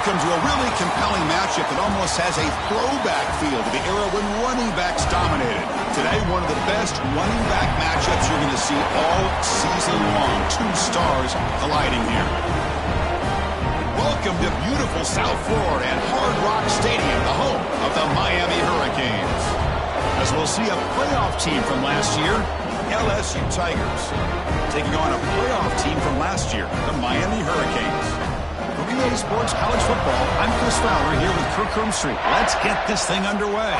Welcome to a really compelling matchup that almost has a throwback feel to the era when running backs dominated. Today, one of the best running back matchups you're going to see all season long. Two stars colliding here. Welcome to beautiful South Florida and Hard Rock Stadium, the home of the Miami Hurricanes. As we'll see a playoff team from last year, LSU Tigers, taking on a playoff team from last year, the Miami Hurricanes. For EA Sports College Football, I'm Chris Fowler here with Kirk Herbstreit. Let's get this thing underway.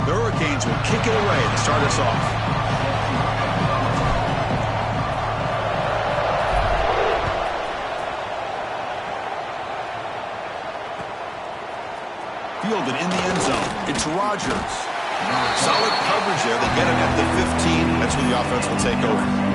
The Hurricanes will kick it away to start us off. Fielded in the end zone. It's Rodgers. Solid coverage there. They get him at the 15. That's where the offense will take over.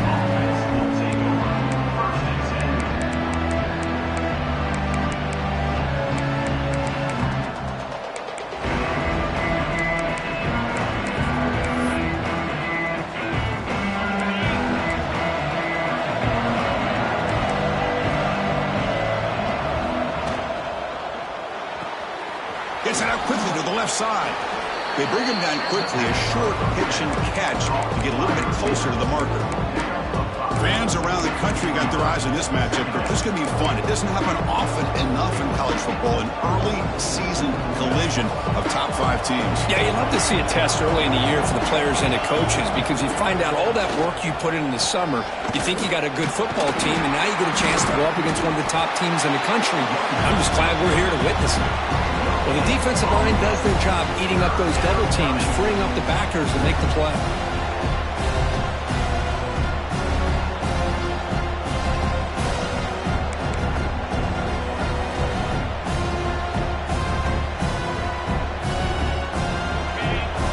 Gets it out quickly to the left side. They bring him down quickly, a short pitch and catch to get a little bit closer to the marker. Fans around the country got their eyes on this matchup, but this is going to be fun. It doesn't happen often enough in college football, an early season collision of top 5 teams. Yeah, you love to see a test early in the year for the players and the coaches because you find out all that work you put in the summer. You think you got a good football team, and now you get a chance to go up against one of the top teams in the country. I'm just glad we're here to witness it. Well, the defensive line does their job eating up those double teams, freeing up the backers to make the play.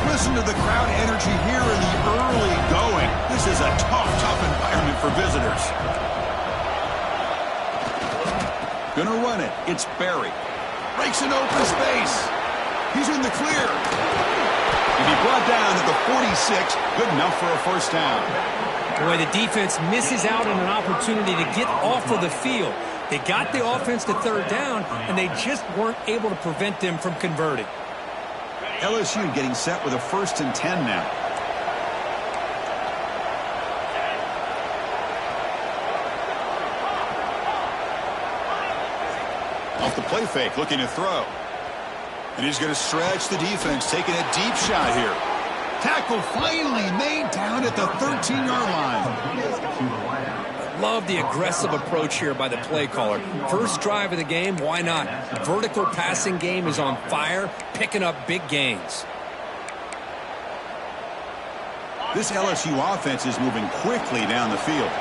Listen to the crowd energy here in the early going. This is a tough environment for visitors. Gonna run it. It's Barry. Breaks an open space. He's in the clear. And he brought down at the 46. Good enough for a first down. Boy, the defense misses out on an opportunity to get off of the field. They got the offense to third down, and they just weren't able to prevent them from converting. LSU getting set with a 1st and 10 now. Off the play fake, looking to throw. And he's going to stretch the defense, taking a deep shot here. Tackle finally made down at the 13-yard line. Love the aggressive approach here by the play caller. First drive of the game, why not? Vertical passing game is on fire, picking up big gains. This LSU offense is moving quickly down the field.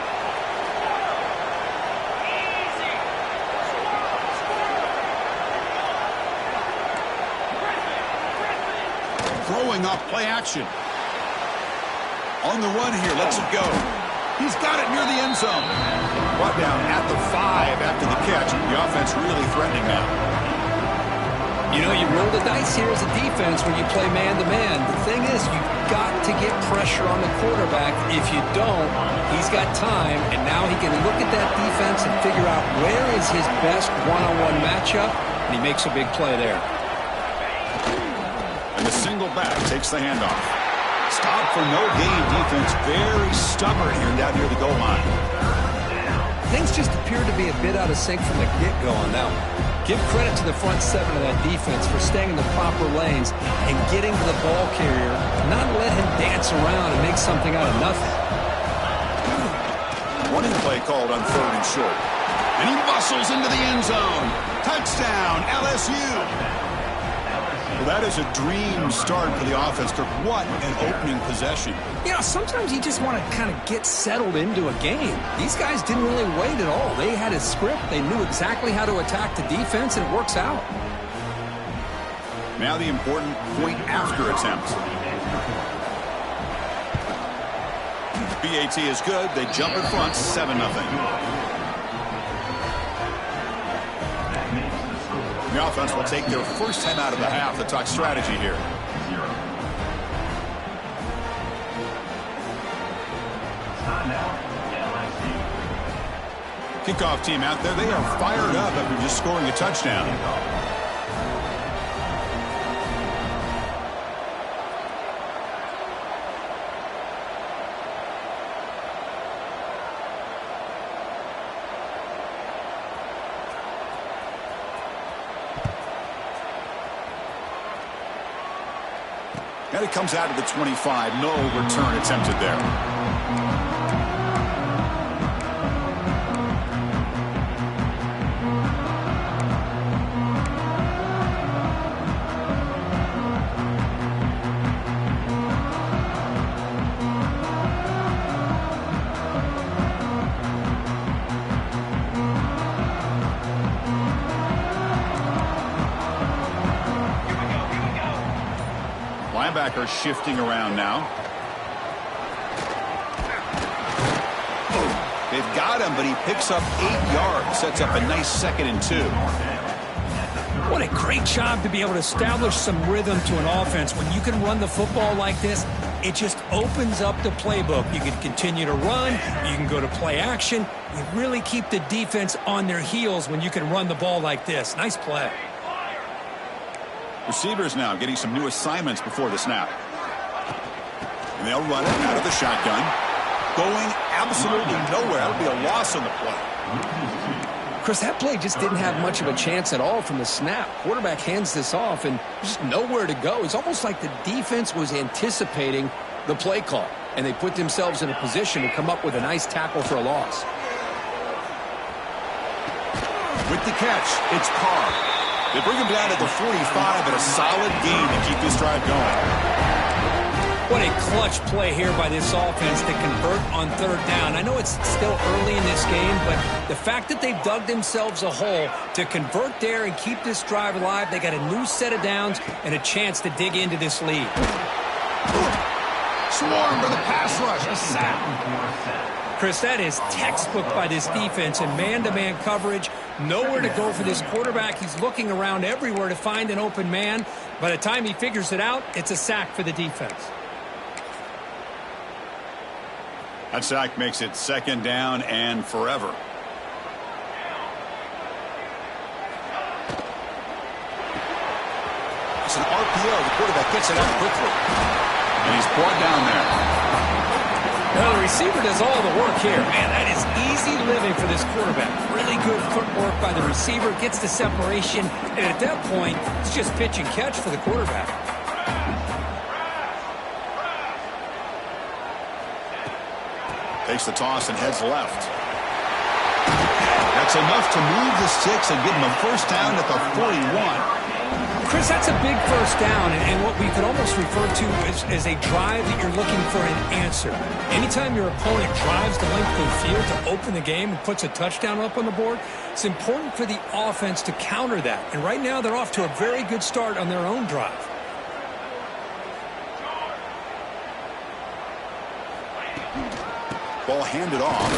Throwing off play action. On the run here, lets it go. He's got it near the end zone. Brought down at the 5 after the catch. The offense really threatening now. You know, you roll the dice here as a defense when you play man-to-man. The thing is, you've got to get pressure on the quarterback. If you don't, he's got time, and now he can look at that defense and figure out where is his best one-on-one matchup, and he makes a big play there. And the single back takes the handoff. Stop for no gain defense. Very stubborn here down near the goal line. Things just appear to be a bit out of sync from the get-go on that one. Give credit to the front 7 of that defense for staying in the proper lanes and getting to the ball carrier, not let him dance around and make something out of nothing. Running play called on 3rd and short. And he muscles into the end zone. Touchdown, LSU. Well, that is a dream start for the offense. What an opening possession. You know, sometimes you just want to kind of get settled into a game. These guys didn't really wait at all. They had a script. They knew exactly how to attack the defense, and it works out. Now the important point after attempt. BAT is good. They jump in front, 7-0. The offense will take their first time out of the half to talk strategy here. Kickoff team out there. They are fired up after just scoring a touchdown. And it comes out to the 25. No return attempted there. Linebacker shifting around now. They've got him, but he picks up 8 yards. Sets up a nice 2nd and 2. What a great job to be able to establish some rhythm to an offense. When you can run the football like this, it just opens up the playbook. You can continue to run. You can go to play action. You really keep the defense on their heels when you can run the ball like this. Nice play. Receivers now getting some new assignments before the snap. And they'll run it out of the shotgun. Going absolutely nowhere. That'll be a loss on the play. Chris, that play just didn't have much of a chance at all from the snap. Quarterback hands this off and just nowhere to go. It's almost like the defense was anticipating the play call, and they put themselves in a position to come up with a nice tackle for a loss. With the catch, it's Carr. They bring him down at the 45, and a solid gain to keep this drive going. What a clutch play here by this offense to convert on 3rd down. I know it's still early in this game, but the fact that they've dug themselves a hole to convert there and keep this drive alive, they got a new set of downs and a chance to dig into this lead. Swarm for the pass rush, a sack. Chris, that is textbook by this defense in man-to-man coverage. Nowhere to go for this quarterback. He's looking around everywhere to find an open man. By the time he figures it out, it's a sack for the defense. That sack makes it 2nd down and forever. It's an RPO. The quarterback gets it out quickly. And he's brought down there. Well, the receiver does all the work here. Man, that is easy living for this quarterback. Really good footwork by the receiver. Gets the separation. And at that point, it's just pitch and catch for the quarterback. Takes the toss and heads left. That's enough to move the sticks and give him a first down at the 41. Chris, that's a big first down, and what we could almost refer to as a drive that you're looking for an answer. Anytime your opponent drives the length of the field to open the game and puts a touchdown up on the board, it's important for the offense to counter that. And right now, they're off to a very good start on their own drive. Ball handed off.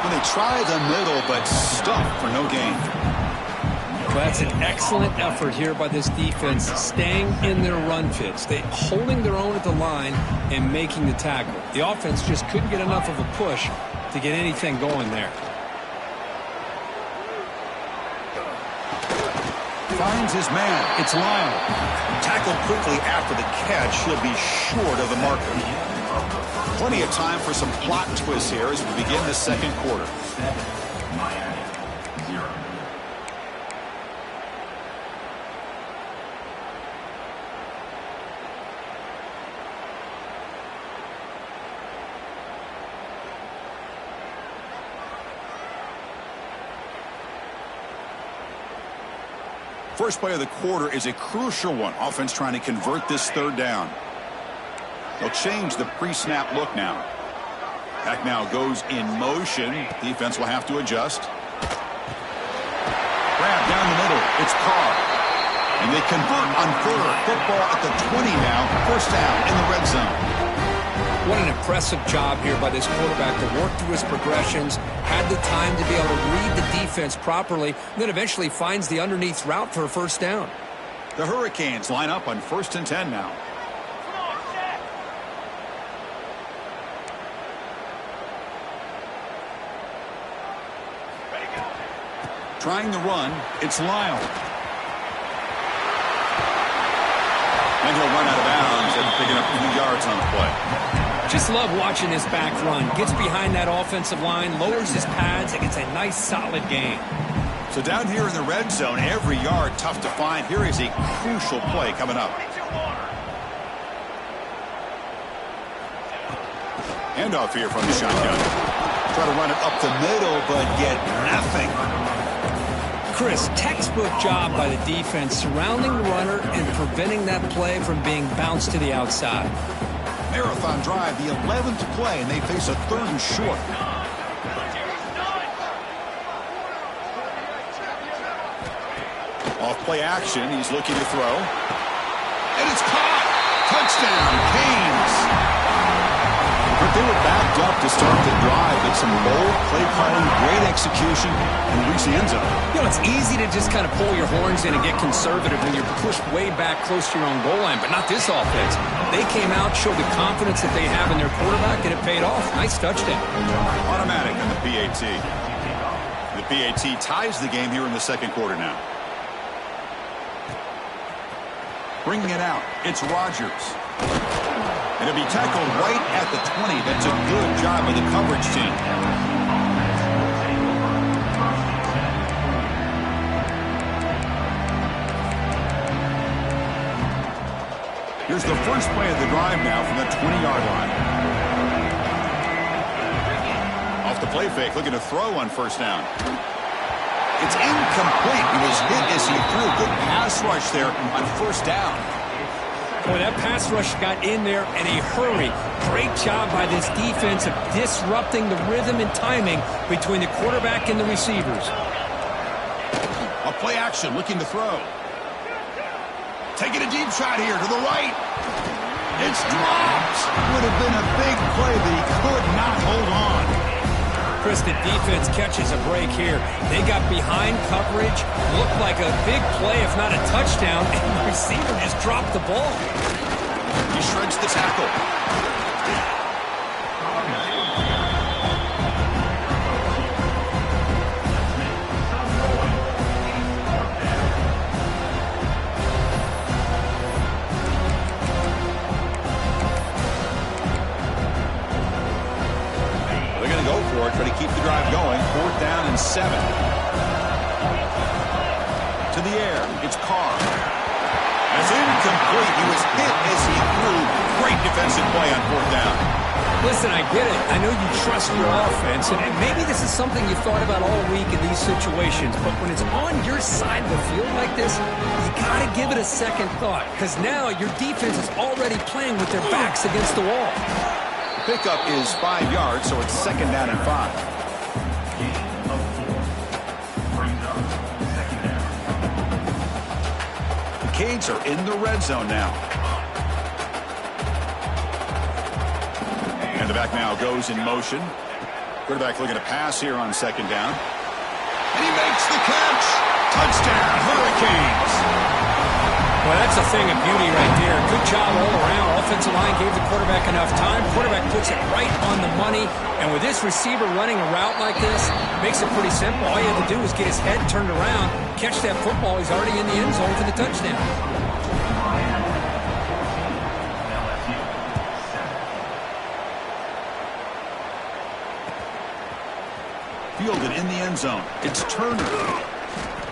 When they try the middle, but stuffed for no gain. Well, that's an excellent effort here by this defense, staying in their run fits. They holding their own at the line and making the tackle. The offense just couldn't get enough of a push to get anything going there. Finds his man. It's Lyle. Tackled quickly after the catch. He'll be short of the marker. Plenty of time for some plot twists here as we begin the 2nd quarter. First play of the quarter is a crucial one. Offense trying to convert this 3rd down. They'll change the pre-snap look now. Back now goes in motion. Defense will have to adjust. Grab down the middle. It's Carr. And they convert on 3rd. Football at the 20 now. First down in the red zone. What an impressive job here by this quarterback to work through his progressions, had the time to be able to read the defense properly, and then eventually finds the underneath route for a first down. The Hurricanes line up on 1st and 10 now. Trying the run, it's Lyle. And he'll run out of bounds and picking up a few yards on the play. Just love watching this back run. Gets behind that offensive line, lowers his pads, and gets a nice solid gain. So down here in the red zone, every yard tough to find. Here is a crucial play coming up. Handoff here from the shotgun. Try to run it up the middle, but get nothing. Chris, textbook job by the defense surrounding the runner and preventing that play from being bounced to the outside. Marathon drive, the 11th play, and they face a 3rd and short. Off play action, he's looking to throw. And it's caught! Touchdown, Canes! But they were backed up to start the drive, but some bold play calling, great execution, and reach the end zone. You know, it's easy to just kind of pull your horns in and get conservative when you're pushed way back close to your own goal line, but not this offense. They came out, showed the confidence that they have in their quarterback, and it paid off. Nice touchdown. Automatic on the PAT. The PAT ties the game here in the 2nd quarter now. Bringing it out, it's Rodgers. And it'll be tackled right at the 20. That's a good job by the coverage team. Here's the first play of the drive now from the 20-yard line. Off the play fake, looking to throw on 1st down. It's incomplete. He was hit as he threw. Good pass rush there on 1st down. Boy, that pass rush got in there in a hurry. Great job by this defense of disrupting the rhythm and timing between the quarterback and the receivers. A play action, looking to throw. Taking a deep shot here to the right. It's dropped. Would have been a big play, but he could not hold on. Chris, the defense catches a break here. They got behind coverage, looked like a big play, if not a touchdown, and the receiver just dropped the ball. He shreds the tackle. Try to keep the drive going. 4th down and 7. To the air. It's Carr. It's incomplete. He was hit as he threw. Great defensive play on 4th down. Listen, I get it. I know you trust your offense, and maybe this is something you thought about all week in these situations, but when it's on your side of the field like this, you got to give it a second thought, because now your defense is already playing with their backs against the wall. Pickup is 5 yards, so it's 2nd down and 5. The Canes are in the red zone now. And the back now goes in motion. Quarterback looking to pass here on 2nd down. And he makes the catch. Touchdown, Hurricanes. Well, that's a thing of beauty right there. Good job all around. Offensive line gave the quarterback enough time. Quarterback puts it right on the money. And with this receiver running a route like this, makes it pretty simple. All you have to do is get his head turned around, catch that football. He's already in the end zone for the touchdown. Fielded in the end zone. It's Turner.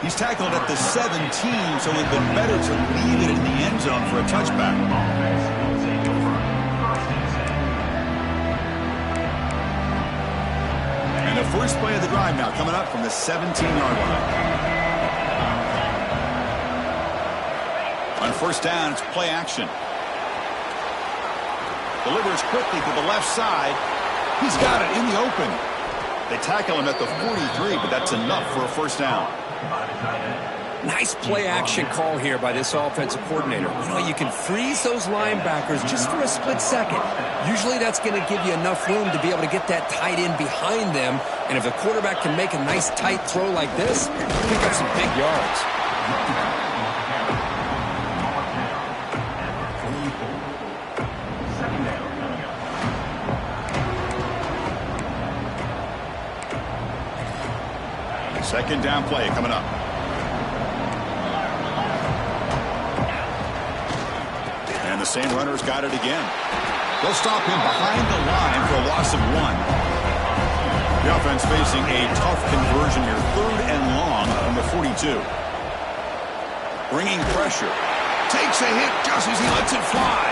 He's tackled at the 17, so it would have been better to leave it in the end zone for a touchback. And the first play of the drive now coming up from the 17-yard line. On 1st down, it's play action. Delivers quickly to the left side. He's got it in the open. They tackle him at the 43, but that's enough for a 1st down. Nice play-action call here by this offensive coordinator. You know, you can freeze those linebackers just for a split second. Usually that's going to give you enough room to be able to get that tight end behind them. And if the quarterback can make a nice tight throw like this, pick up some big yards. Second down play coming up. And the same runner's got it again. They'll stop him behind the line for a loss of 1. The offense facing a tough conversion here. 3rd and long from the 42. Bringing pressure. Takes a hit just as he lets it fly.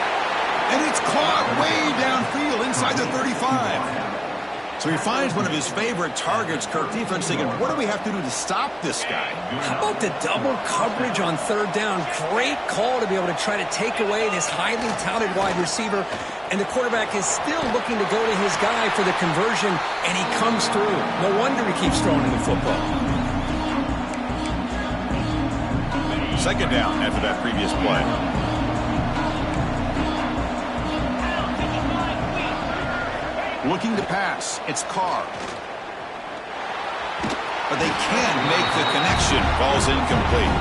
And it's caught way downfield inside the 35. So he finds one of his favorite targets. Kirk, defense thinking, what do we have to do to stop this guy? How about the double coverage on 3rd down? Great call to be able to try to take away this highly touted wide receiver. And the quarterback is still looking to go to his guy for the conversion, and he comes through. No wonder he keeps throwing the football. Second down after that previous play. Looking to pass. It's Carr. But they can't make the connection. Ball's incomplete.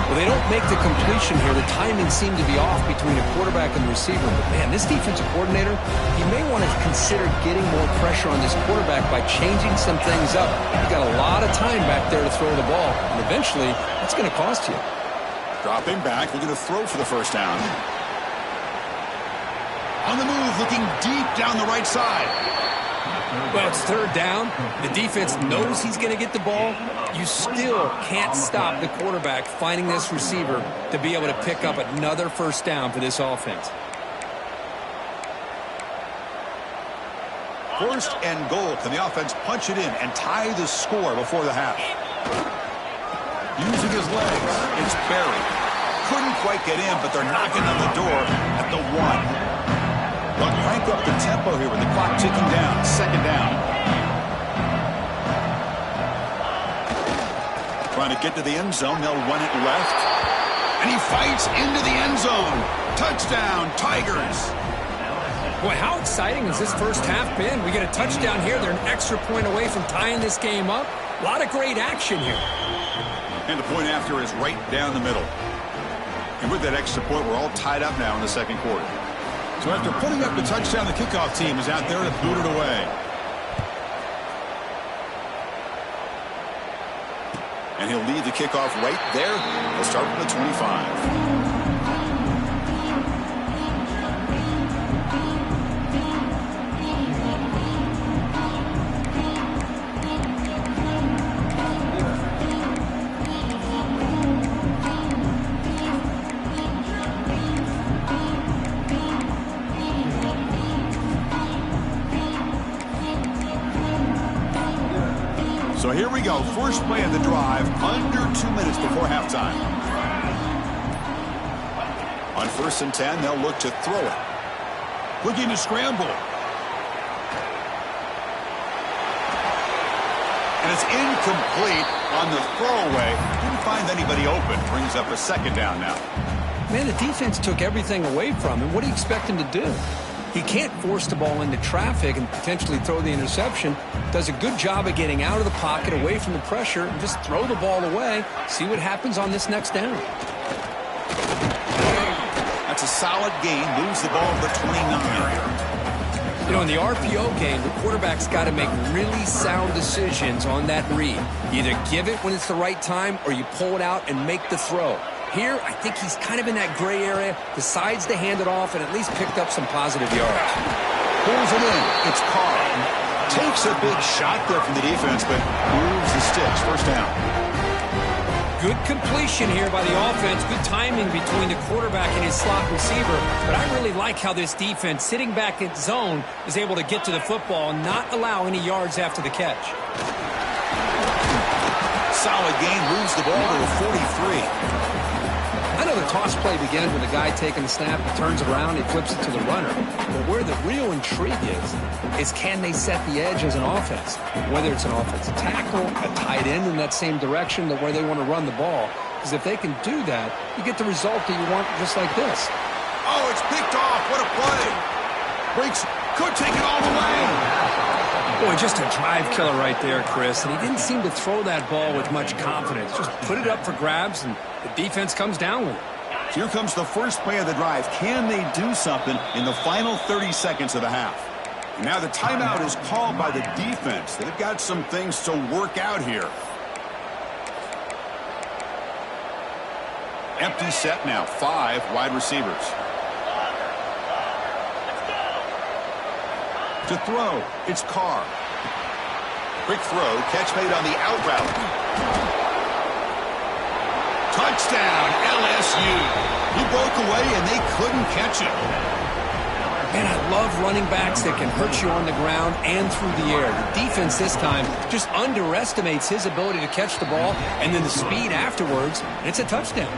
Well, they don't make the completion here. The timing seemed to be off between the quarterback and the receiver. But, man, this defensive coordinator, he may want to consider getting more pressure on this quarterback by changing some things up. You've got a lot of time back there to throw the ball. And eventually, it's going to cost you. Dropping back, looking to throw for the first down. On the move, looking deep down the right side. Well, it's 3rd down. The defense knows he's going to get the ball. You still can't stop the quarterback finding this receiver to be able to pick up another first down for this offense. 1st and goal. Can the offense punch it in and tie the score before the half? Using his legs. It's Barry. Couldn't quite get in, but they're knocking on the door at the 1. They'll crank up the tempo here with the clock ticking down. 2nd down. Trying to get to the end zone. They'll run it left. And he fights into the end zone. Touchdown, Tigers. Boy, how exciting has this first half been? We get a touchdown here. They're an extra point away from tying this game up. A lot of great action here. And the point after is right down the middle. And with that extra point, we're all tied up now in the 2nd quarter. So after putting up the touchdown, the kickoff team is out there to boot it away. And he'll lead the kickoff right there. He'll start from the 25. So here we go. First play of the drive, under 2 minutes before halftime. On 1st and 10, they'll look to throw it. Looking to scramble. And it's incomplete on the throwaway. Didn't find anybody open. Brings up a 2nd down now. Man, the defense took everything away from him. What do you expect him to do? He can't force the ball into traffic and potentially throw the interception. Does a good job of getting out of the pocket, away from the pressure, and just throw the ball away. See what happens on this next down. That's a solid gain. Moves the ball to the 29. You know, in the RPO game, the quarterback's got to make really sound decisions on that read. Either give it when it's the right time or you pull it out and make the throw. Here, I think he's kind of in that gray area, decides to hand it off and at least picked up some positive yards. Pulls it in. It's Carr. Takes a big shot there from the defense, but moves the sticks. First down. Good completion here by the offense. Good timing between the quarterback and his slot receiver. But I really like how this defense, sitting back in zone, is able to get to the football and not allow any yards after the catch. Solid gain. Moves the ball to the 43. I know the toss play begins with a guy taking the snap, he turns it around, he flips it to the runner. But where the real intrigue is can they set the edge as an offense? Whether it's an offensive tackle, a tight end in that same direction, where they want to run the ball. because if they can do that, you get the result that you want just like this. Oh, it's picked off. What a play. Breaks, could take it all the way. Boy, just a drive killer right there, Chris. And he didn't seem to throw that ball with much confidence. Just put it up for grabs, and the defense comes down with it. Here comes the first play of the drive. Can they do something in the final 30 seconds of the half? Now the timeout is called by the defense. They've got some things to work out here. Empty set now. 5 wide receivers. To throw, it's Carr. Quick throw, catch made on the out route. Touchdown, LSU. He broke away, and they couldn't catch him. Man, I love running backs that can hurt you on the ground and through the air. The defense this time just underestimates his ability to catch the ball, and then the speed afterwards, and it's a touchdown.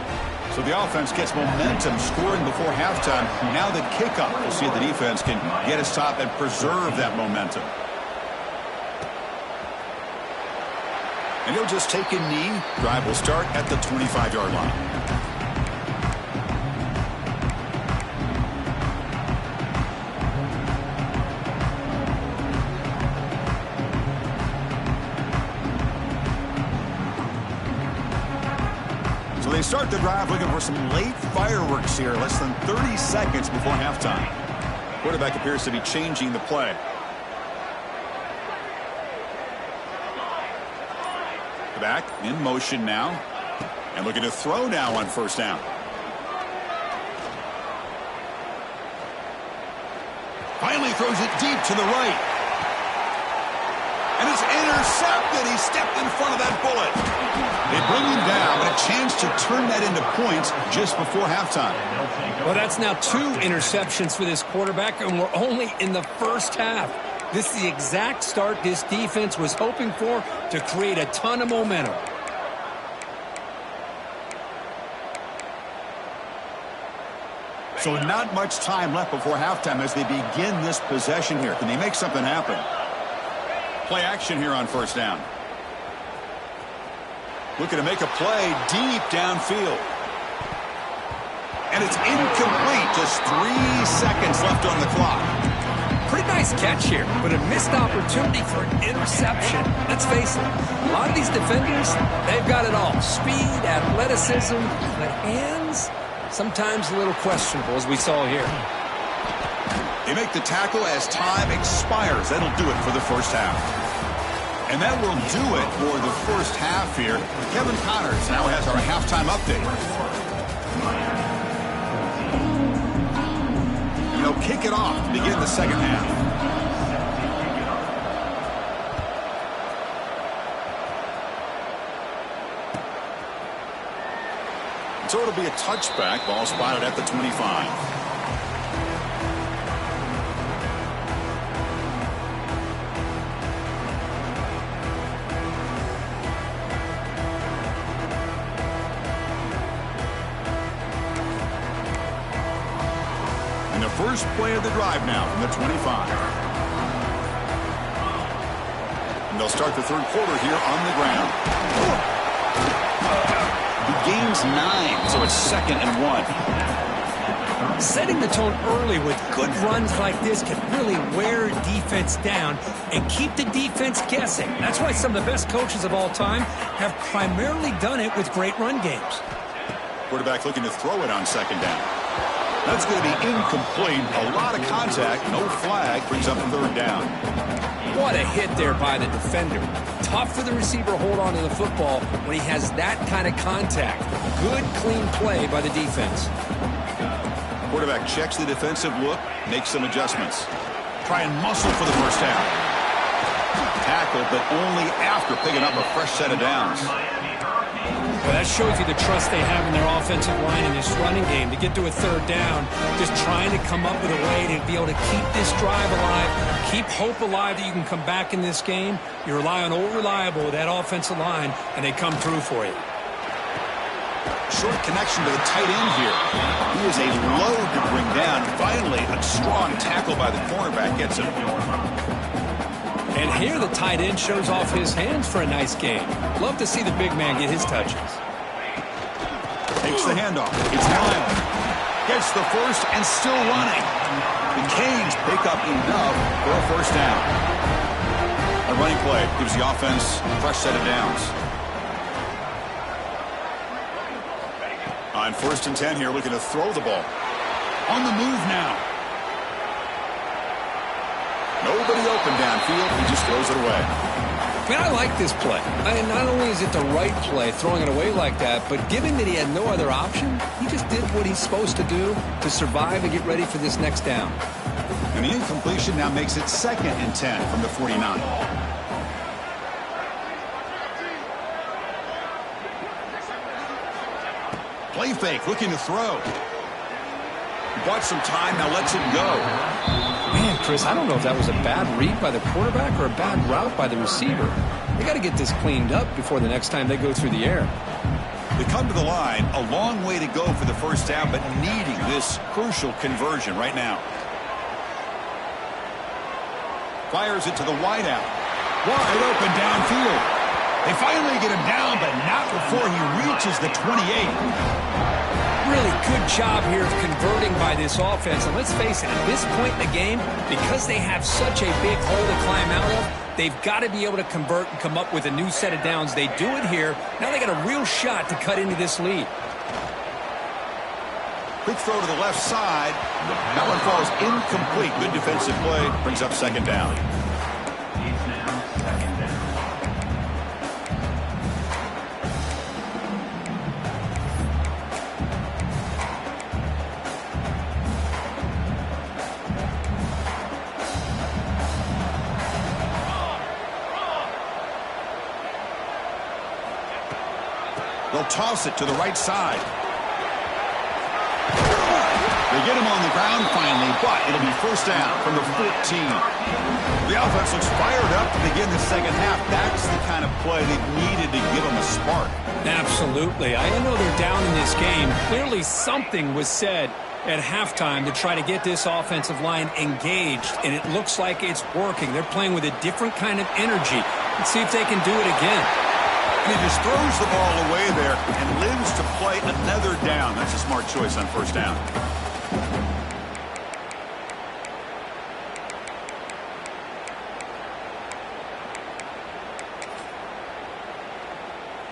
So the offense gets momentum, scoring before halftime. Now the kickoff. We'll see if the defense can get a stop and preserve that momentum. And he'll just take a knee. Drive will start at the 25-yard line. So they start the drive looking for some late fireworks here. Less than 30 seconds before halftime. Quarterback appears to be changing the play. Back in motion now, and looking to throw now on first down. Finally throws it deep to the right, and it's intercepted. He stepped in front of that bullet. They bring him down, but a chance to turn that into points just before halftime. Well, that's now 2 interceptions for this quarterback, and we're only in the first half. This is the exact start this defense was hoping for to create a ton of momentum. So not much time left before halftime as they begin this possession here. Can they make something happen? Play action here on first down. Looking to make a play deep downfield. And it's incomplete. Just 3 seconds left on the clock. Pretty nice catch here, but a missed opportunity for an interception. Let's face it, a lot of these defenders, they've got it all. Speed, athleticism, but hands, sometimes a little questionable, as we saw here. They make the tackle as time expires. That'll do it for the first half. And that will do it for the first half here. Kevin Connors now has our halftime update. They'll kick it off to begin the second half. So it'll be a touchback. Ball spotted at the 25. First play of the drive now from the 25. And they'll start the third quarter here on the ground. He gains 9, so it's 2nd and 1. Setting the tone early with good runs like this can really wear defense down and keep the defense guessing. That's why some of the best coaches of all time have primarily done it with great run games. Quarterback looking to throw it on second down. That's going to be incomplete. A lot of contact. No flag. Brings up third down. What a hit there by the defender. Tough for the receiver to hold on to the football when he has that kind of contact. Good, clean play by the defense. Quarterback checks the defensive look, makes some adjustments. Try and muscle for the first down. Tackle, but only after picking up a fresh set of downs. Well, that shows you the trust they have in their offensive line in this running game to get to a third down, just trying to come up with a way to be able to keep this drive alive, keep hope alive that you can come back in this game. You rely on Old Reliable with that offensive line, and they come through for you. Short connection to the tight end here. He is a load to bring down. Finally, a strong tackle by the cornerback gets him. And here the tight end shows off his hands for a nice game. Love to see the big man get his touches. Takes the handoff. It's Miles. Gets the first and still running. The Canes pick up enough for a first down. A running play gives the offense a fresh set of downs. On 1st and 10 here, looking to throw the ball. On the move now. Nobody open downfield. He just throws it away. Man, I like this play. Not only is it the right play, throwing it away like that, but given that he had no other option, he just did what he's supposed to do to survive and get ready for this next down. And the incompletion now makes it 2nd and 10 from the 49. Play fake, looking to throw. Bought some time, now lets it go. Man, Chris, I don't know if that was a bad read by the quarterback or a bad route by the receiver. They got to get this cleaned up before the next time they go through the air. They come to the line, a long way to go for the first down, but needing this crucial conversion right now. Fires it to the wideout. Wide open downfield. They finally get him down, but not before he reaches the 28. Really good job here of converting by this offense. And let's face it, at this point in the game, because they have such a big hole to climb out of, they've got to be able to convert and come up with a new set of downs. They do it here. Now they got a real shot to cut into this lead. Quick throw to the left side. That one falls incomplete. Good defensive play. Brings up 2nd down. They'll toss it to the right side. They get him on the ground finally, but it'll be first down from the 14. The offense looks fired up to begin the second half. That's the kind of play they've needed to give them a spark. Absolutely. I know they're down in this game. Clearly something was said at halftime to try to get this offensive line engaged, and it looks like it's working. They're playing with a different kind of energy. Let's see if they can do it again. And he just throws the ball away there and lives to play another down. That's a smart choice on first down.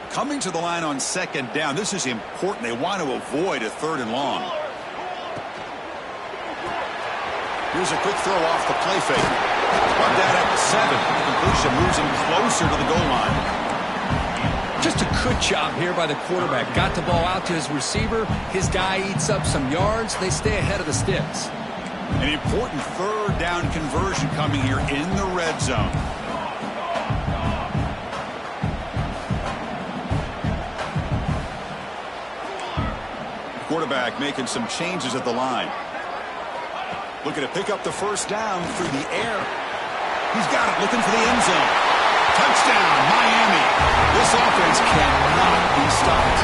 Coming to the line on 2nd down. This is important. They want to avoid a 3rd and long. Here's a quick throw off the play fake. Brought down at the 7. Completion moves him closer to the goal line. Just a good job here by the quarterback. Got the ball out to his receiver. His guy eats up some yards. They stay ahead of the sticks. An important 3rd down conversion coming here in the red zone. Quarterback making some changes at the line. Looking to pick up the first down through the air. He's got it, looking for the end zone. Touchdown, Miami. This offense cannot be stopped.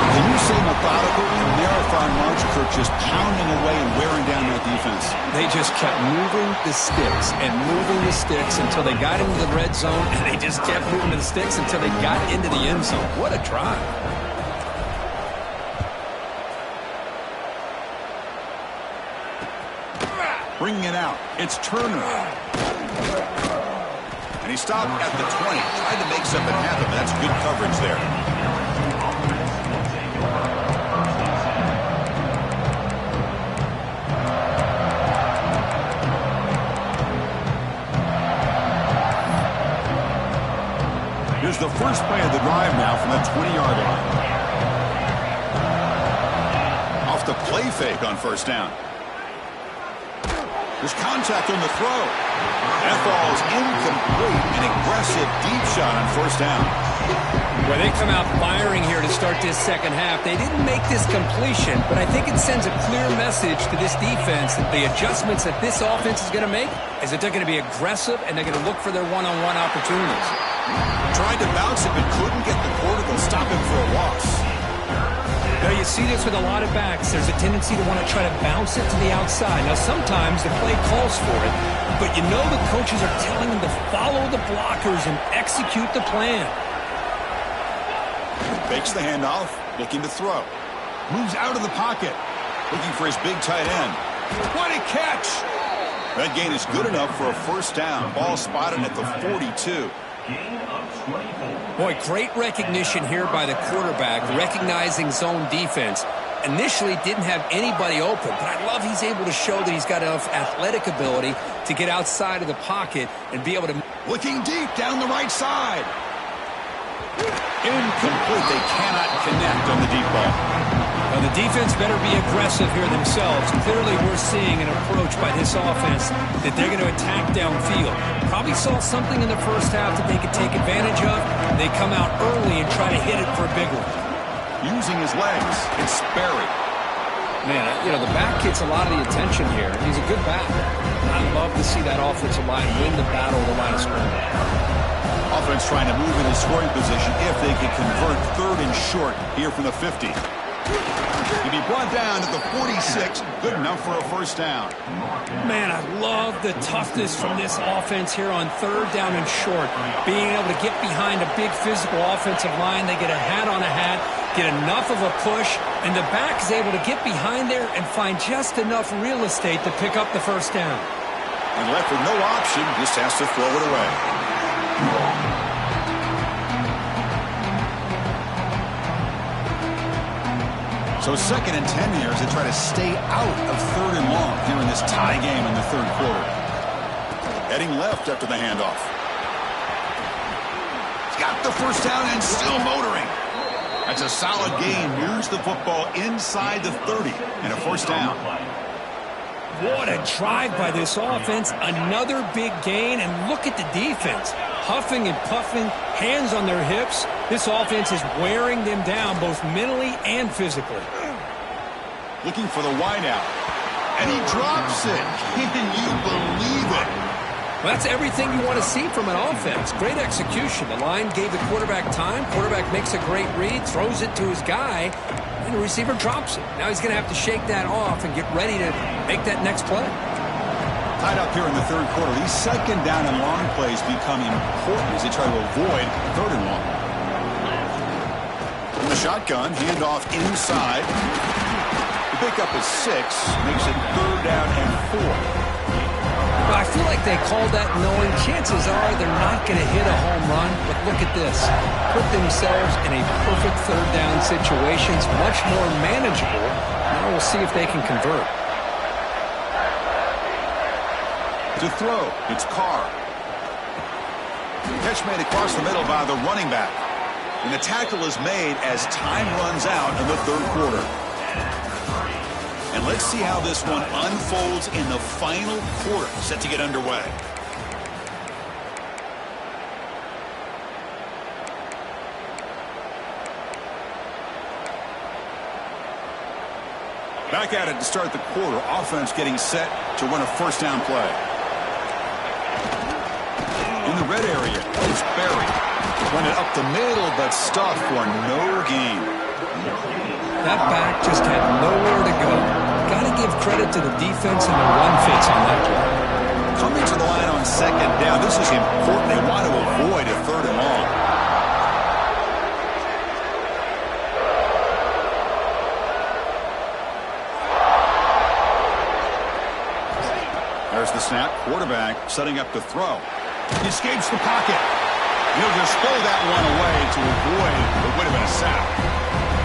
Can you say methodical and marathon march, Kirk, just pounding away and wearing down that defense? They just kept moving the sticks and moving the sticks until they got into the red zone, and they just kept moving the sticks until they got into the end zone. What a drive. Bringing it out. It's Turner. And he stopped at the 20. Tried to make something happen, but that's good coverage there. Here's the first play of the drive now from the 20-yard line. Off the play fake on first down. There's contact on the throw. That ball's incomplete. An aggressive deep shot on first down. Well, they come out firing here to start this second half. They didn't make this completion, but I think it sends a clear message to this defense that the adjustments that this offense is going to make is that they're going to be aggressive and they're going to look for their one-on-one opportunities. Tried to bounce it, but couldn't get the quarter to stop him for a loss. Now, you see this with a lot of backs. There's a tendency to want to try to bounce it to the outside. Now, sometimes the play calls for it, but you know the coaches are telling them to follow the blockers and execute the plan. Fakes the handoff. Looking to throw. Moves out of the pocket. Looking for his big tight end. What a catch! That gain is good enough for a first down. Ball spotted at the 42. Boy, great recognition here by the quarterback, recognizing zone defense. Initially didn't have anybody open, but I love he's able to show that he's got enough athletic ability to get outside of the pocket and be able to... Looking deep down the right side. Incomplete. They cannot connect on the deep ball. Well, the defense better be aggressive here themselves. Clearly, we're seeing an approach by this offense that they're going to attack downfield. Probably saw something in the first half that they could take advantage of. They come out early and try to hit it for a big one. Using his legs, it's Sperry. Man, the back gets a lot of the attention here. He's a good back. I love to see that offensive line win the battle of the line of scrimmage. Offense trying to move in his scoring position if they can convert 3rd and short here from the 50. He'll be brought down at the 46. Good enough for a first down. Man, I love the toughness from this offense here on 3rd down and short. Being able to get behind a big physical offensive line. They get a hat on a hat, get enough of a push, and the back is able to get behind there and find just enough real estate to pick up the first down. And left with no option, just has to throw it away. So 2nd and 10 here as they try to stay out of 3rd and long here in this tie game in the 3rd quarter. Heading left after the handoff. He's got the first down and still motoring. That's a solid gain. Moves the football inside the 30 and a first down. What a drive by this offense. Another big gain, and look at the defense. Huffing and puffing, hands on their hips. This offense is wearing them down both mentally and physically. Looking for the wideout. And he drops it. Can you believe it? Well, that's everything you want to see from an offense. Great execution. The line gave the quarterback time. Quarterback makes a great read, throws it to his guy, and the receiver drops it. Now he's going to have to shake that off and get ready to make that next play. Tied up here in the 3rd quarter. These 2nd down and long plays become important as they try to avoid 3rd and long. In the shotgun, handoff inside. The pickup is 6, makes it 3rd down and 4. Well, I feel like they called that knowing chances are they're not going to hit a home run, but look at this. Put themselves in a perfect 3rd down situation. It's much more manageable. Now we'll see if they can convert. To throw, it's Carr. Catch made across the middle by the running back. And the tackle is made as time runs out in the 3rd quarter. And let's see how this one unfolds in the final quarter, set to get underway. Back at it to start the quarter. Offense getting set to run a first down play. In the red area, it's Barry. Run it up the middle, but stuffed for no gain. That back just had nowhere to go. Got to give credit to the defense and the run fits on that play. Coming to the line on 2nd down. This is important. They want to avoid a 3rd and long. There's the snap. Quarterback setting up to throw. He escapes the pocket. He'll just throw that one away to avoid what would have been a sack.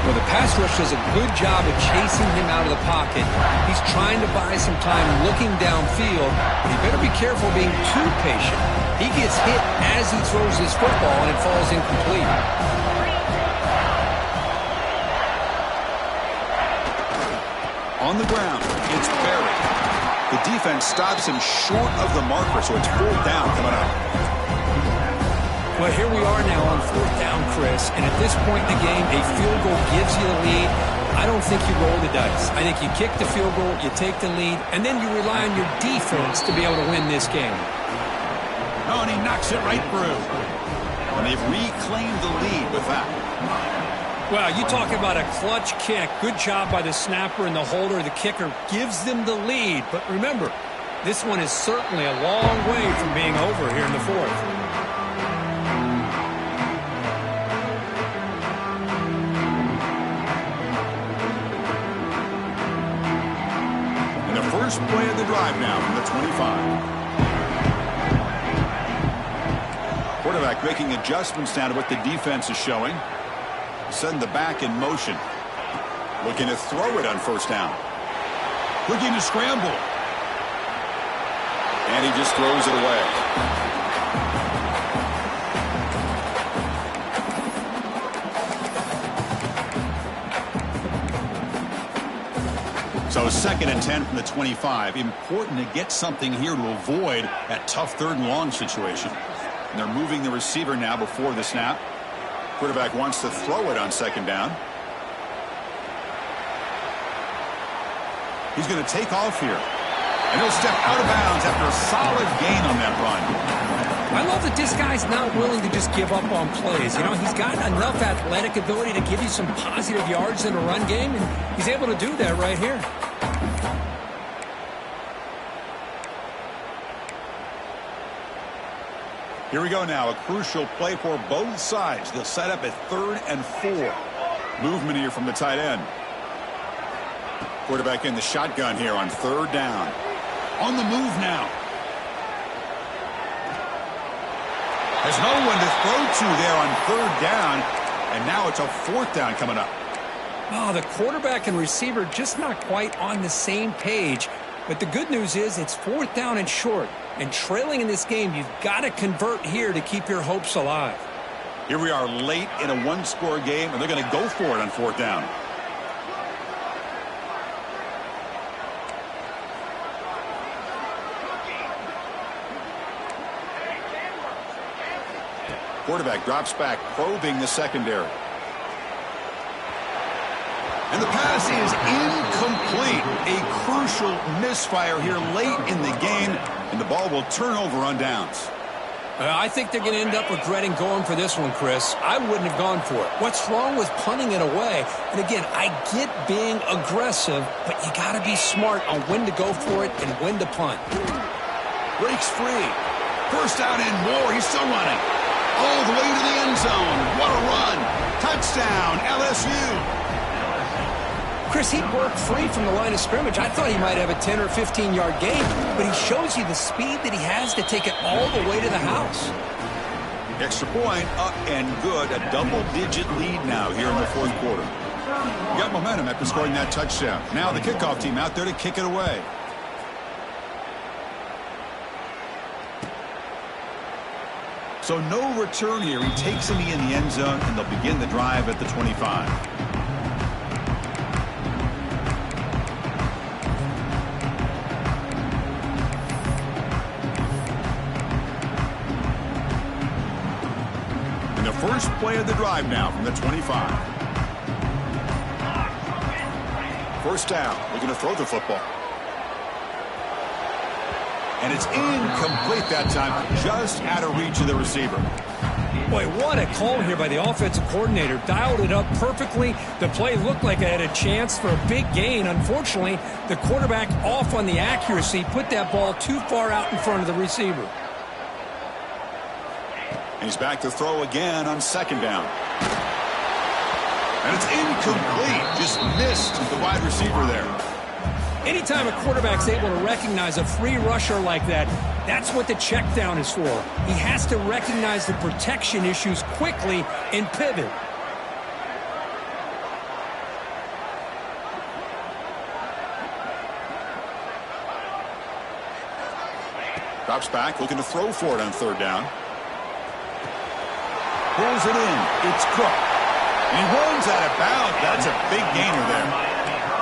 Well, the pass rush does a good job of chasing him out of the pocket. He's trying to buy some time looking downfield, but he better be careful being too patient. He gets hit as he throws his football, and it falls incomplete. On the ground, it's Barry. The defense stops him short of the marker, so it's 4th down coming up. Well, here we are now on 4th down, Chris, and at this point in the game, a field goal gives you the lead. I don't think you roll the dice. I think you kick the field goal, you take the lead, and then you rely on your defense to be able to win this game. Oh, and he knocks it right through. And they've reclaimed the lead with that. Well, you talk about a clutch kick. Good job by the snapper and the holder. The kicker gives them the lead. But remember, this one is certainly a long way from being over here in the 4th. first play of the drive now from the 25. Quarterback making adjustments now to what the defense is showing. Send the back in motion. Looking to throw it on first down. Looking to scramble. And he just throws it away. So 2nd and 10 from the 25. Important to get something here to avoid that tough 3rd and long situation. And they're moving the receiver now before the snap. Quarterback wants to throw it on 2nd down. He's going to take off here. And he'll step out of bounds after a solid gain on that run. I love that this guy's not willing to just give up on plays. You know, he's got enough athletic ability to give you some positive yards in a run game, and he's able to do that right here. Here we go now. A crucial play for both sides. They'll set up at 3rd and 4. Movement here from the tight end. Quarterback in the shotgun here on 3rd down. On the move now. There's no one to throw to there on 3rd down. And now it's a 4th down coming up. Oh, the quarterback and receiver just not quite on the same page. But the good news is it's 4th down and short. And trailing in this game, you've got to convert here to keep your hopes alive. Here we are late in a 1-score game, and they're going to go for it on 4th down. Quarterback drops back, probing the secondary. And the pass is incomplete. A crucial misfire here late in the game, and the ball will turn over on downs. I think they're going to end up regretting going for this one, Chris. I wouldn't have gone for it. What's wrong with punting it away? And again, I get being aggressive, but you got to be smart on when to go for it and when to punt. Breaks free. First down and more. He's still running. All the way to the end zone. What a run. Touchdown, LSU. Chris, he broke free from the line of scrimmage. I thought he might have a 10 or 15-yard gain, but he shows you the speed that he has to take it all the way to the house. Extra point, up and good. A double-digit lead now here in the 4th quarter. You got momentum after scoring that touchdown. Now the kickoff team out there to kick it away. So no return here. He takes it in the end zone, and they'll begin the drive at the 25. First play of the drive now from the 25. First down. We're going to throw the football. And it's incomplete that time. Just out of reach of the receiver. Boy, what a call here by the offensive coordinator. Dialed it up perfectly. The play looked like it had a chance for a big gain. Unfortunately, the quarterback off on the accuracy put that ball too far out in front of the receiver. He's back to throw again on 2nd down. And it's incomplete. Just missed the wide receiver there. Anytime a quarterback's able to recognize a free rusher like that, that's what the check down is for. He has to recognize the protection issues quickly and pivot. Drops back, looking to throw for it on 3rd down. Pulls it in. It's Cook. He runs out of bounds. That's a big gainer there.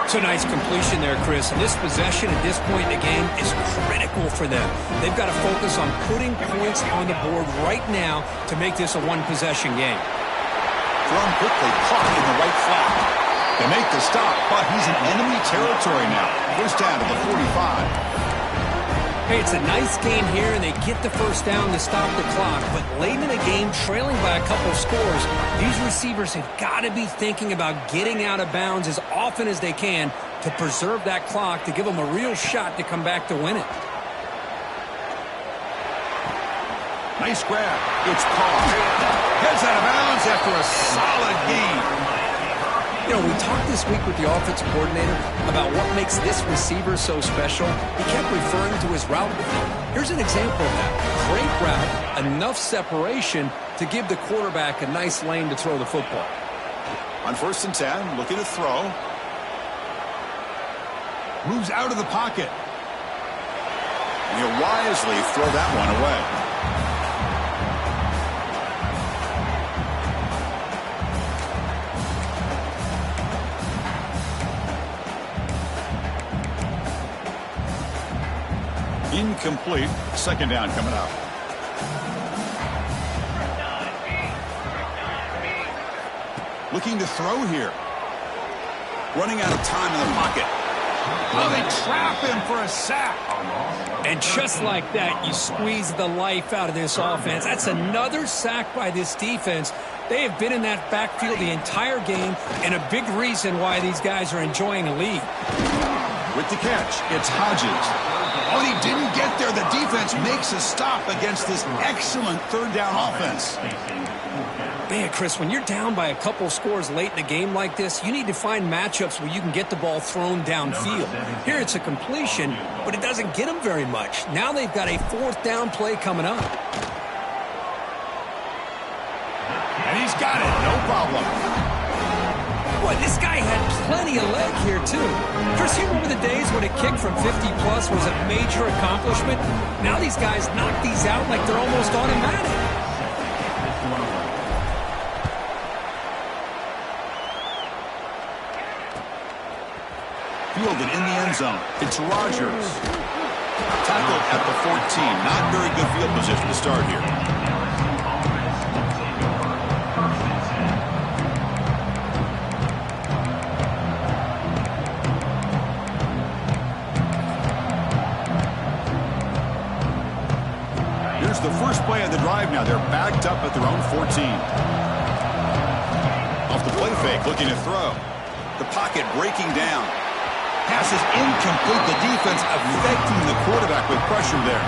It's a nice completion there, Chris. And this possession at this point in the game is critical for them. They've got to focus on putting points on the board right now to make this a one-possession game. Thrown quickly, caught in the right flat. They make the stop, but he's in enemy territory now. First down to the 45. Hey, it's a nice game here, and they get the first down to stop the clock. But late in the game, trailing by a couple scores, these receivers have got to be thinking about getting out of bounds as often as they can to preserve that clock, to give them a real shot to come back to win it. Nice grab. It's caught. Heads out of bounds after a solid gain. You know, we talked this week with the offensive coordinator about what makes this receiver so special. He kept referring to his route. Here's an example of that. Great route, enough separation to give the quarterback a nice lane to throw the football. On 1st and 10, looking to throw. Moves out of the pocket. And he'll wisely throw that one away. Incomplete. 2nd down coming up. Looking to throw here. Running out of time in the pocket. Oh, they trap him for a sack. And just like that, you squeeze the life out of this offense. That's another sack by this defense. They have been in that backfield the entire game, and a big reason why these guys are enjoying a lead. With the catch, it's Hodges. Oh, he didn't get there. The defense makes a stop against this excellent 3rd down offense. Man, Chris, when you're down by a couple scores late in a game like this, you need to find matchups where you can get the ball thrown downfield. Here it's a completion, but it doesn't get them very much. Now they've got a 4th down play coming up. And he's got it, no problem. Boy, this guy had plenty of leg here, too. Chris, you remember the days when a kick from 50-plus was a major accomplishment? Now these guys knock these out like they're almost automatic. Fielded in the end zone. It's Rodgers. Tackled at the 14. Not very good field position to start here. Here's the first play of the drive now. They're backed up at their own 14. Off the play fake, looking to throw. The pocket breaking down. Pass is incomplete. The defense affecting the quarterback with pressure there.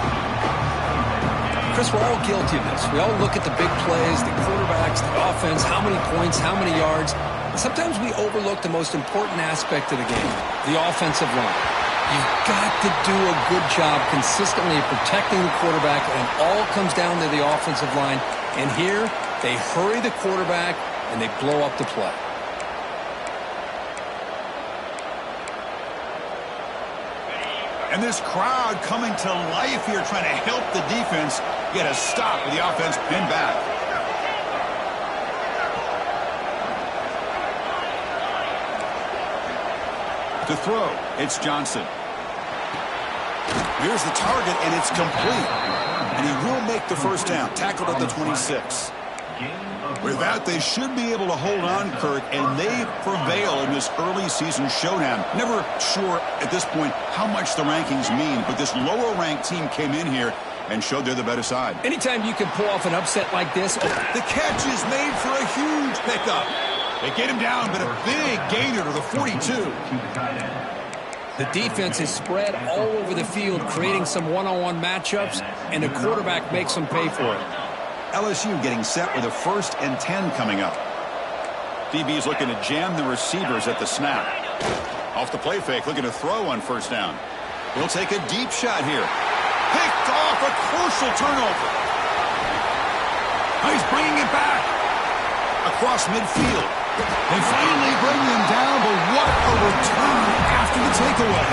Chris, we're all guilty of this. We all look at the big plays, the quarterbacks, the offense, how many points, how many yards. Sometimes we overlook the most important aspect of the game, the offensive line. You've got to do a good job consistently protecting the quarterback, and it all comes down to the offensive line. And here, they hurry the quarterback, and they blow up the play. And this crowd coming to life here, trying to help the defense get a stop with the offense pinned back. To throw, it's Johnson. Here's the target, and it's complete. And he will make the 1st down, tackled at the 26. With that, they should be able to hold on, Kirk, and they prevail in this early season showdown. Never sure at this point how much the rankings mean, but this lower-ranked team came in here and showed they're the better side. Anytime you can pull off an upset like this. The catch is made for a huge pickup. They get him down, but a big gainer to the 42. The defense is spread all over the field, creating some one-on-one matchups, and the quarterback makes them pay for it. LSU getting set with a 1st and 10 coming up. DB is looking to jam the receivers at the snap. Off the play fake, looking to throw on 1st down. He'll take a deep shot here. Picked off, a crucial turnover. Now he's bringing it back. Across midfield. They finally bring him down, but what a return after the takeaway.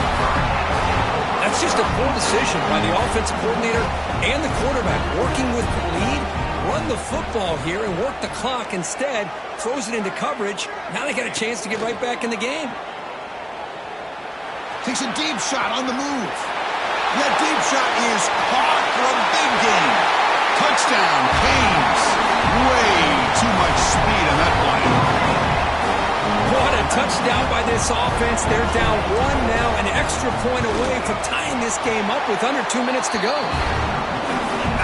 That's just a poor decision by the offensive coordinator and the quarterback. Working with the lead, run the football here and work the clock. Instead, throws it into coverage. Now they got a chance to get right back in the game. Takes a deep shot on the move. And that deep shot is caught for a big gain. Touchdown, Canes. Way too much speed on that play. What a touchdown by this offense. They're down 1 now, an extra point away from tying this game up with under 2 minutes to go.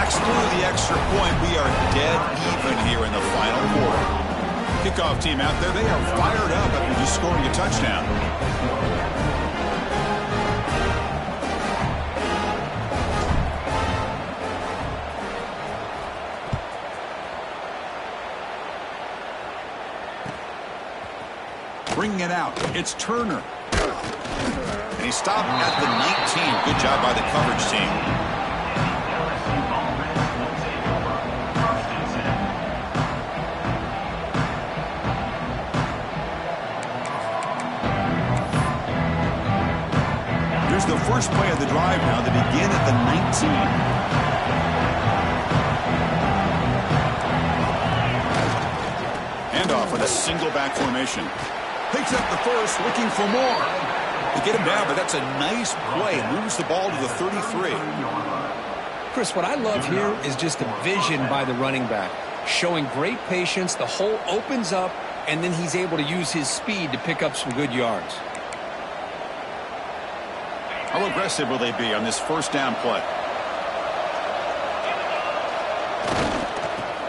Exclude the extra point. We are dead even here in the final quarter. Kickoff team out there, they are fired up after just scoring a touchdown. Bringing it out. It's Turner. And he stopped at the 19. Good job by the coverage team. Here's the first play of the drive now. They begin at the 19. Handoff with a single back formation. Picks up the first, looking for more. They get him down, but that's a nice play. Moves the ball to the 33. Chris, what I love here is just the vision by the running back. Showing great patience, the hole opens up, and then he's able to use his speed to pick up some good yards. How aggressive will they be on this first down play?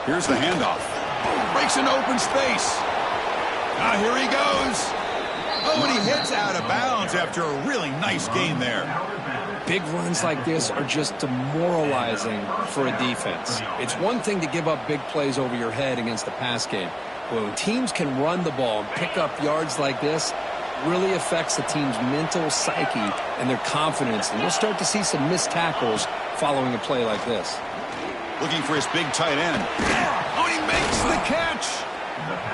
Here's the handoff. Breaks an open space. Now here he goes. Oh, and he hits out of bounds after a really nice gain there. Big runs like this are just demoralizing for a defense. It's one thing to give up big plays over your head against the pass game. But when teams can run the ball and pick up yards like this, it really affects the team's mental psyche and their confidence. And you'll start to see some missed tackles following a play like this. Looking for his big tight end. Oh, he makes the catch.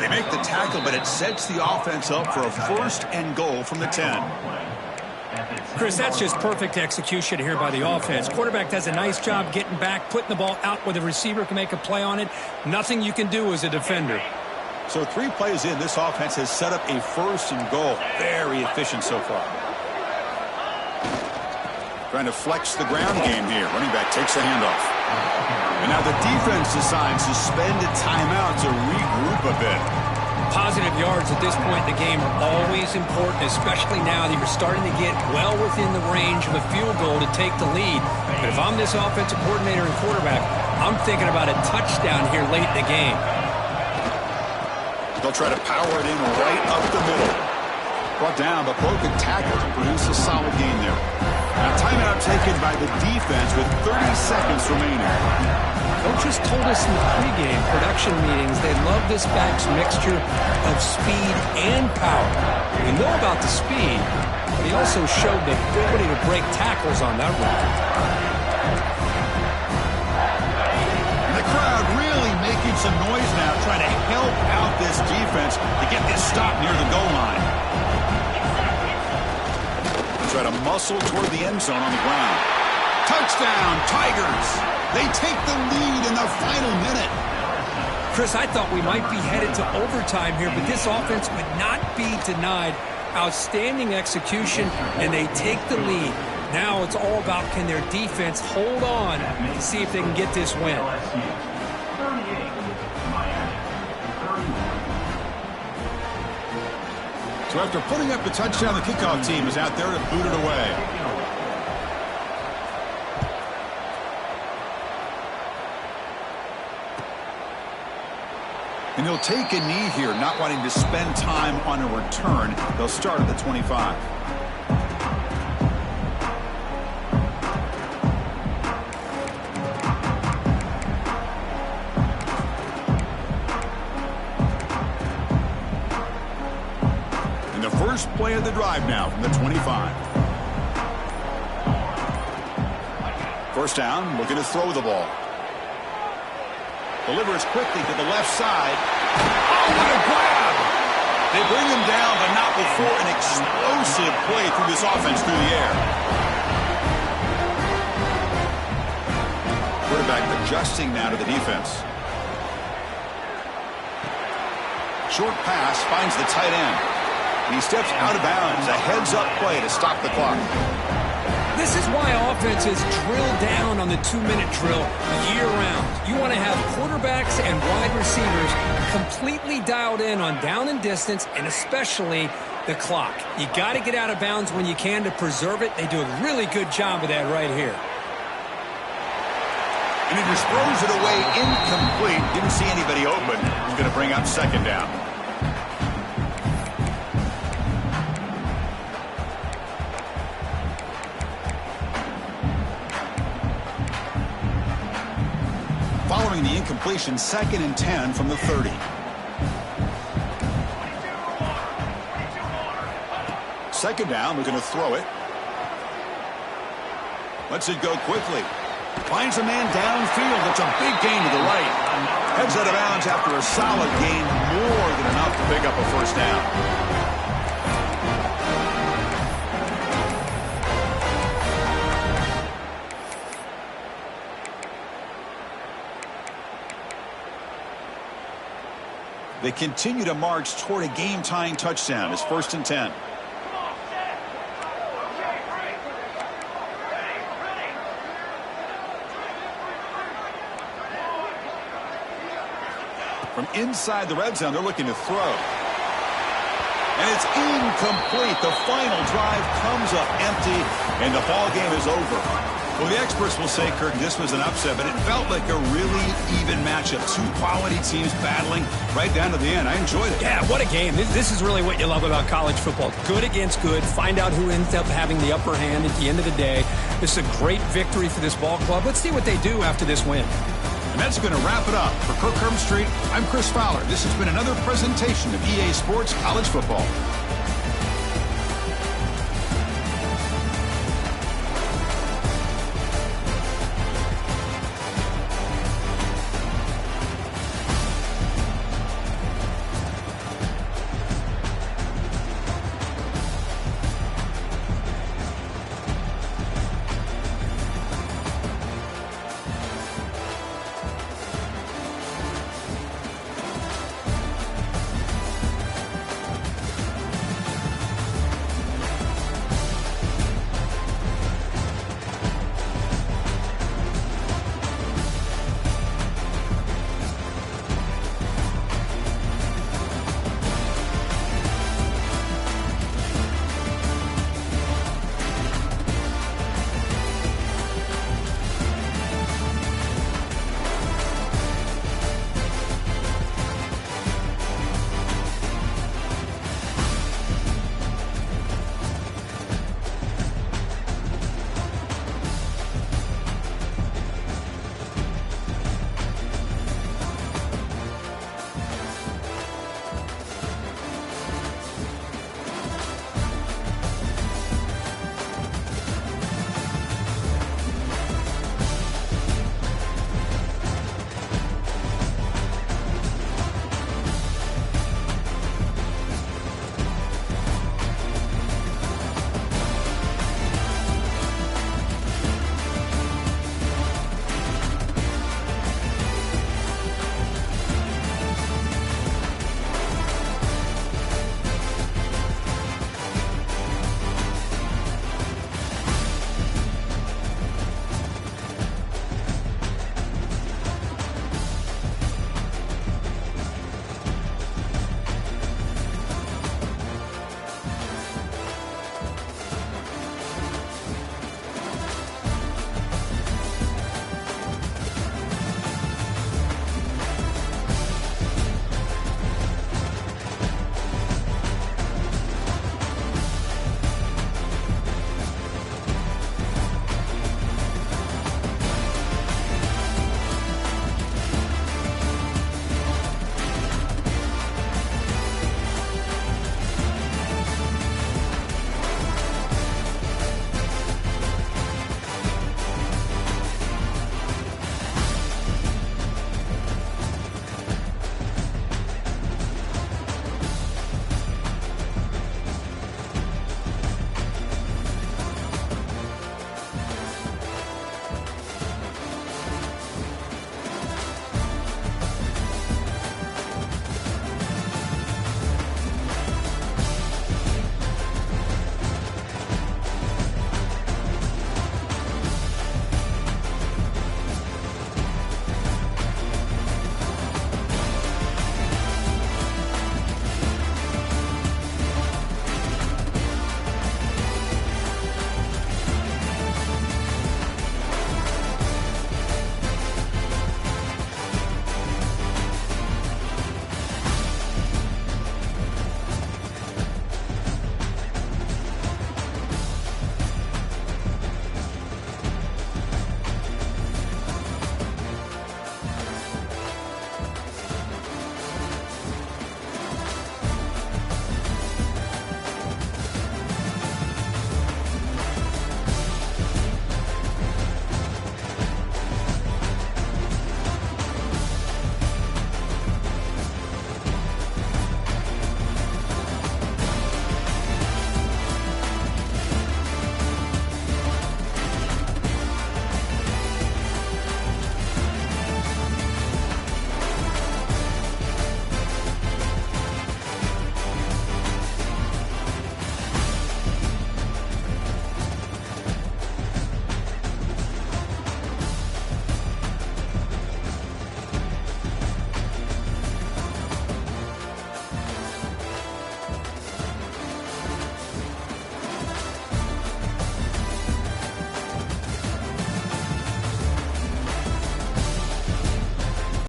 They make the tackle, but it sets the offense up for a first and goal from the 10. Chris, that's just perfect execution here by the offense. Quarterback does a nice job getting back, putting the ball out where the receiver can make a play on it. Nothing you can do as a defender. So 3 plays in, this offense has set up a first and goal. Very efficient so far. Trying to flex the ground game here. Running back takes a handoff. And now the defense decides to spend a timeout to regroup a bit. Positive yards at this point in the game are always important, especially now that you're starting to get well within the range of a field goal to take the lead. But if I'm this offensive coordinator and quarterback, I'm thinking about a touchdown here late in the game. They'll try to power it in right up the middle. Brought down, but broken tackle to produce a solid gain there. Now timeout taken by the defense with 30 seconds remaining. Coaches told us in the pregame production meetings they love this back's mixture of speed and power. We know about the speed, but he also showed the ability to break tackles on that run. And the crowd really making some noise now, trying to help out this defense to get this stop near the goal line. Try to muscle toward the end zone on the ground. Touchdown, Tigers! They take the lead in the final minute. Chris, I thought we might be headed to overtime here, but this offense would not be denied. Outstanding execution, and they take the lead. Now it's all about can their defense hold on to see if they can get this win. So after putting up the touchdown, the kickoff team is out there to boot it away. And he'll take a knee here, not wanting to spend time on a return. They'll start at the 25. And the first play of the drive now from the 25. First down, looking to throw the ball. Delivers quickly to the left side. Oh, what a grab! They bring him down, but not before an explosive play through this offense through the air. Quarterback adjusting now to the defense. Short pass finds the tight end. And he steps out of bounds. A heads-up play to stop the clock. This is why offenses drill down on the 2-minute drill year-round. You want to have quarterbacks and wide receivers completely dialed in on down and distance, and especially the clock. You got to get out of bounds when you can to preserve it. They do a really good job of that right here. And he just throws it away incomplete. Didn't see anybody open. He's going to bring up second down. Following the incompletion, 2nd and 10 from the 30. second down. They're going to throw it. Lets it go quickly. Finds a man downfield. It's a big gain to the right. Heads out of bounds after a solid gain, more than enough to pick up a first down. They continue to march toward a game-tying touchdown. It's 1st and 10. From inside the red zone, they're looking to throw. And it's incomplete. The final drive comes up empty, and the ball game is over. Well, the experts will say, Kirk, this was an upset, but it felt like a really even matchup. Two quality teams battling right down to the end. I enjoyed it. Yeah, what a game. This is really what you love about college football. Good against good. Find out who ends up having the upper hand at the end of the day. This is a great victory for this ball club. Let's see what they do after this win. And that's going to wrap it up. For Kirk Street, I'm Chris Fowler. This has been another presentation of EA Sports College Football.